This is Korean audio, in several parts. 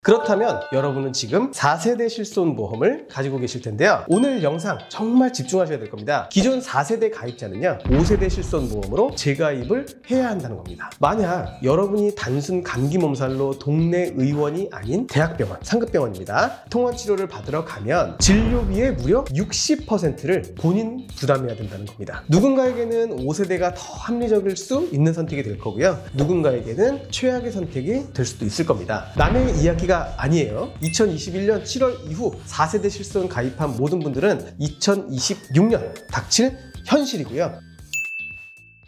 그렇다면 여러분은 지금 4세대 실손보험을 가지고 계실 텐데요. 오늘 영상 정말 집중하셔야 될 겁니다. 기존 4세대 가입자는요 5세대 실손보험으로 재가입을 해야 한다는 겁니다. 만약 여러분이 단순 감기 몸살로 동네 의원이 아닌 대학병원, 상급병원입니다. 통원치료를 받으러 가면 진료비의 무려 60%를 본인 부담해야 된다는 겁니다. 누군가에게는 5세대가 더 합리적일 수 있는 선택이 될 거고요. 누군가에게는 최악의 선택이 될 수도 있을 겁니다. 남의 이야기가 아니에요. 2021년 7월 이후 4세대 실손 가입한 모든 분들은 2026년 닥칠 현실이고요.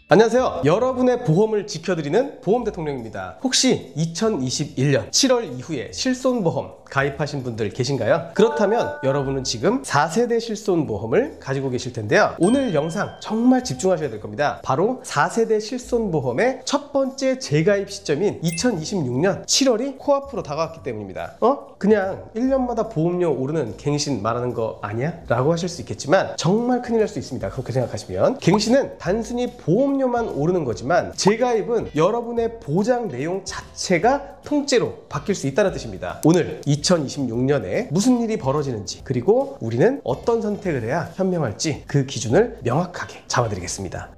안녕하세요. 여러분의 보험을 지켜드리는 보험 대통령입니다. 혹시 2021년 7월 이후에 실손보험 가입하신 분들 계신가요? 그렇다면 여러분은 지금 4세대 실손보험을 가지고 계실 텐데요. 오늘 영상 정말 집중하셔야 될 겁니다. 바로 4세대 실손보험의 첫 번째 재가입 시점인 2026년 7월이 코앞으로 다가왔기 때문입니다. 그냥 1년마다 보험료 오르는 갱신 말하는 거 아니야? 라고 하실 수 있겠지만 정말 큰일 날 수 있습니다. 그렇게 생각하시면. 갱신은 단순히 보험료만 오르는 거지만 재가입은 여러분의 보장 내용 자체가 통째로 바뀔 수 있다는 뜻입니다. 오늘 2026년에 무슨 일이 벌어지는지, 그리고 우리는 어떤 선택을 해야 현명할지 그 기준을 명확하게 잡아드리겠습니다.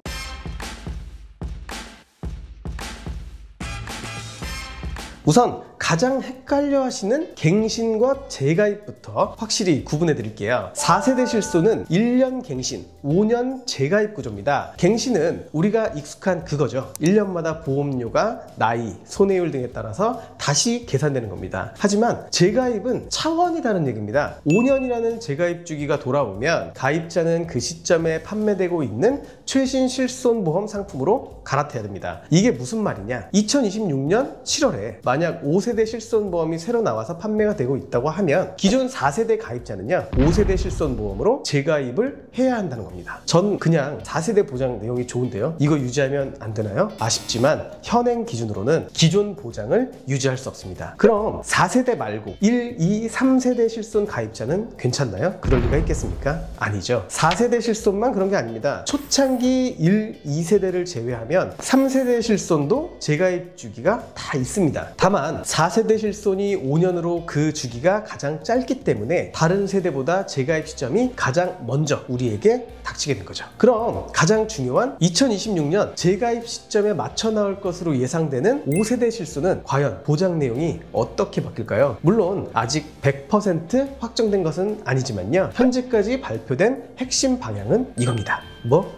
우선 가장 헷갈려 하시는 갱신과 재가입부터 확실히 구분해 드릴게요. 4세대 실손은 1년 갱신, 5년 재가입 구조입니다. 갱신은 우리가 익숙한 그거죠. 1년마다 보험료가 나이, 손해율 등에 따라서 다시 계산되는 겁니다. 하지만 재가입은 차원이 다른 얘기입니다. 5년이라는 재가입 주기가 돌아오면 가입자는 그 시점에 판매되고 있는 최신 실손보험 상품으로 갈아타야 됩니다. 이게 무슨 말이냐? 2026년 7월에 만약 5세대 실손보험이 새로 나와서 판매가 되고 있다고 하면 기존 4세대 가입자는요 5세대 실손보험으로 재가입을 해야 한다는 겁니다. 전 그냥 4세대 보장 내용이 좋은데요, 이거 유지하면 안 되나요? 아쉽지만 현행 기준으로는 기존 보장을 유지할 수 없습니다. 그럼 4세대 말고 1, 2, 3세대 실손 가입자는 괜찮나요? 그럴 리가 있겠습니까? 아니죠. 4세대 실손만 그런 게 아닙니다. 초창기 1, 2세대를 제외하면 3세대 실손도 재가입 주기가 다 있습니다. 다만 4세대 실손이 5년으로 그 주기가 가장 짧기 때문에 다른 세대보다 재가입 시점이 가장 먼저 우리에게 닥치게 된 거죠. 그럼 가장 중요한 2026년 재가입 시점에 맞춰 나올 것으로 예상되는 5세대 실손은 과연 보장 내용이 어떻게 바뀔까요? 물론 아직 100% 확정된 것은 아니지만요, 현재까지 발표된 핵심 방향은 이겁니다.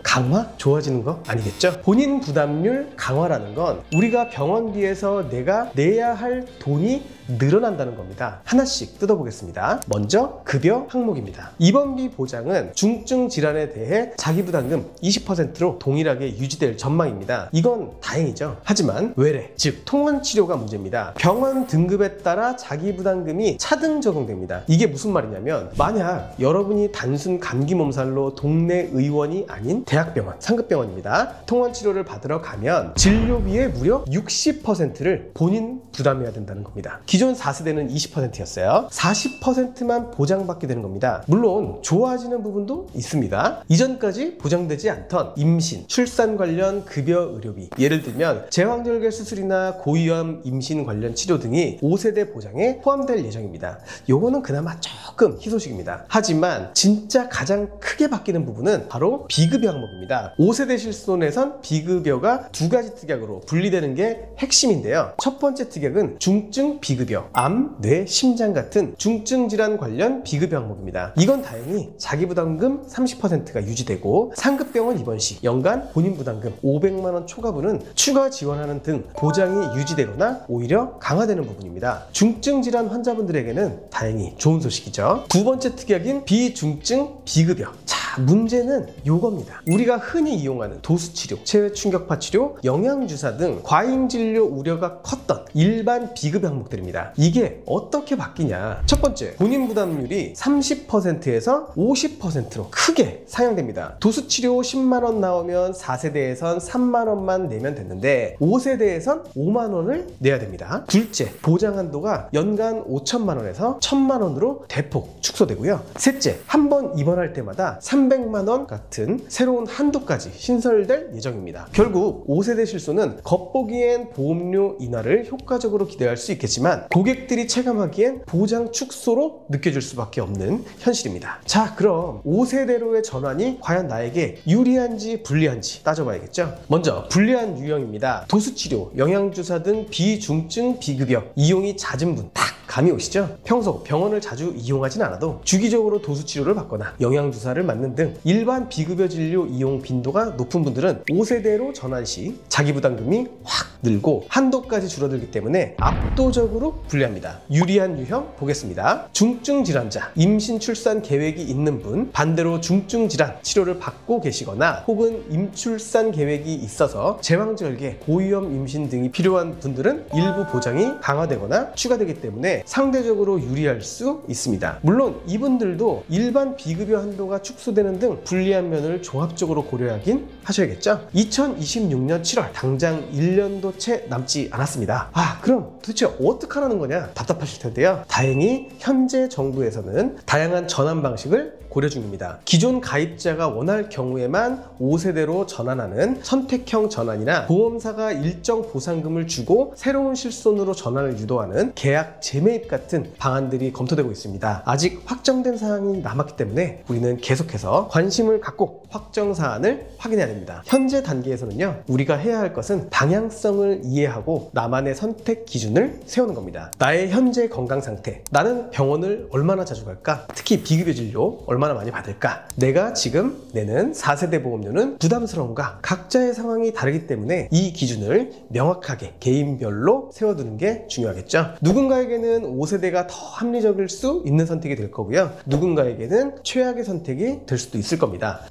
강화? 좋아지는 거 아니겠죠? 본인 부담률 강화라는 건 우리가 병원비에서 내가 내야 할 돈이 늘어난다는 겁니다. 하나씩 뜯어보겠습니다. 먼저 급여 항목입니다. 입원비 보장은 중증 질환에 대해 자기부담금 20%로 동일하게 유지될 전망입니다. 이건 다행이죠. 하지만 외래, 즉 통원치료가 문제입니다. 병원 등급에 따라 자기부담금이 차등 적용됩니다. 이게 무슨 말이냐면 만약 여러분이 단순 감기 몸살로 동네 의원이 아닌 대학병원, 상급병원입니다. 통원치료를 받으러 가면 진료비의 무려 60%를 본인 부담해야 된다는 겁니다. 기존 4세대는 20%였어요. 40%만 보장받게 되는 겁니다. 물론 좋아지는 부분도 있습니다. 이전까지 보장되지 않던 임신, 출산 관련 급여 의료비, 예를 들면 제왕절개 수술이나 고위험 임신 관련 치료 등이 5세대 보장에 포함될 예정입니다. 요거는 그나마 조금 희소식입니다. 하지만 진짜 가장 크게 바뀌는 부분은 바로 비급여 항목입니다. 5세대 실손에선 비급여가 두 가지 특약으로 분리되는 게 핵심인데요. 첫 번째 특약은 중증 비급여, 암, 뇌, 심장 같은 중증 질환 관련 비급여 항목입니다. 이건 다행히 자기부담금 30%가 유지되고 상급병원 입원 시 연간 본인 부담금 500만 원 초과분은 추가 지원하는 등 보장이 유지되거나 오히려 강화되는 부분입니다. 중증 질환 환자분들에게는 다행히 좋은 소식이죠. 두 번째 특약인 비중증 비급여. 문제는 요겁니다. 우리가 흔히 이용하는 도수치료, 체외충격파 치료, 영양주사 등 과잉진료 우려가 컸던 일반 비급여 항목들입니다. 이게 어떻게 바뀌냐? 첫 번째, 본인 부담률이 30%에서 50%로 크게 상향됩니다. 도수치료 10만원 나오면 4세대에선 3만원만 내면 됐는데 5세대에선 5만원을 내야 됩니다. 둘째, 보장 한도가 연간 5천만원에서 1,000만원으로 대폭 축소 축소되고요. 셋째, 한 번 입원할 때마다 300만 원 같은 새로운 한도까지 신설될 예정입니다. 결국 5세대 실손은 겉보기엔 보험료 인하를 효과적으로 기대할 수 있겠지만 고객들이 체감하기엔 보장 축소로 느껴질 수밖에 없는 현실입니다. 자, 그럼 5세대로의 전환이 과연 나에게 유리한지 불리한지 따져봐야겠죠. 먼저 불리한 유형입니다. 도수치료, 영양주사 등 비중증 비급여 이용이 잦은 분 딱 감이 오시죠? 평소 병원을 자주 이용하진 않아도 주기적으로 도수치료를 받거나 영양주사를 맞는 등 일반 비급여 진료 이용 빈도가 높은 분들은 5세대로 전환 시 자기부담금이 확 늘고 한도까지 줄어들기 때문에 압도적으로 불리합니다. 유리한 유형 보겠습니다. 중증 질환자, 임신 출산 계획이 있는 분, 반대로 중증 질환 치료를 받고 계시거나 혹은 임출산 계획이 있어서 제왕절개, 고위험 임신 등이 필요한 분들은 일부 보장이 강화되거나 추가되기 때문에 상대적으로 유리할 수 있습니다. 물론 이분들도 일반 비급여 한도가 축소되는 등 불리한 면을 종합적으로 고려하긴 하셔야겠죠. 2026년 7월 당장 1년도 채 남지 않았습니다. 그럼 도대체 어떻게 하라는 거냐 답답하실 텐데요. 다행히 현재 정부에서는 다양한 전환 방식을 고려 중입니다. 기존 가입자가 원할 경우에만 5세대로 전환하는 선택형 전환이나 보험사가 일정 보상금을 주고 새로운 실손으로 전환을 유도하는 계약 재매입 같은 방안들이 검토되고 있습니다. 아직 확정된 사항이 남았기 때문에 우리는 계속해서 관심을 갖고 확정 사안을 확인해야 됩니다. 현재 단계에서는요, 우리가 해야 할 것은 방향성을 이해하고 나만의 선택 기준을 세우는 겁니다. 나의 현재 건강 상태, 나는 병원을 얼마나 자주 갈까? 특히 비급여 진료 얼마나 많이 받을까? 내가 지금 내는 4세대 보험료는 부담스러운가? 각자의 상황이 다르기 때문에 이 기준을 명확하게 개인별로 세워두는 게 중요하겠죠. 누군가에게는 5세대가 더 합리적일 수 있는 선택이 될 거고요. 누군가에게는 최악의 선택이 될 수도 있을 겁니다.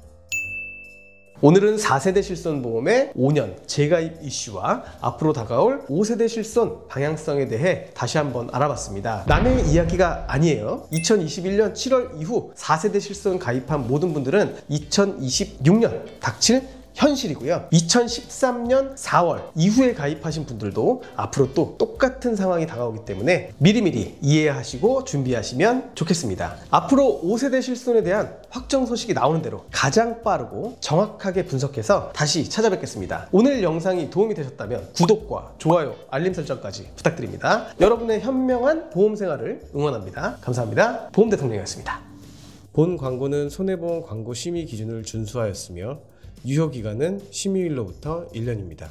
오늘은 4세대 실손보험의 5년 재가입 이슈와 앞으로 다가올 5세대 실손 방향성에 대해 다시 한번 알아봤습니다. 남의 이야기가 아니에요. 2021년 7월 이후 4세대 실손 가입한 모든 분들은 2026년 닥칠 현실이고요. 2013년 4월 이후에 가입하신 분들도 앞으로 또 똑같은 상황이 다가오기 때문에 미리미리 이해하시고 준비하시면 좋겠습니다. 앞으로 5세대 실손에 대한 확정 소식이 나오는 대로 가장 빠르고 정확하게 분석해서 다시 찾아뵙겠습니다. 오늘 영상이 도움이 되셨다면 구독과 좋아요, 알림 설정까지 부탁드립니다. 여러분의 현명한 보험 생활을 응원합니다. 감사합니다. 보험대통령이었습니다. 본 광고는 손해보험 광고 심의 기준을 준수하였으며 유효기간은 심의일로부터 1년입니다.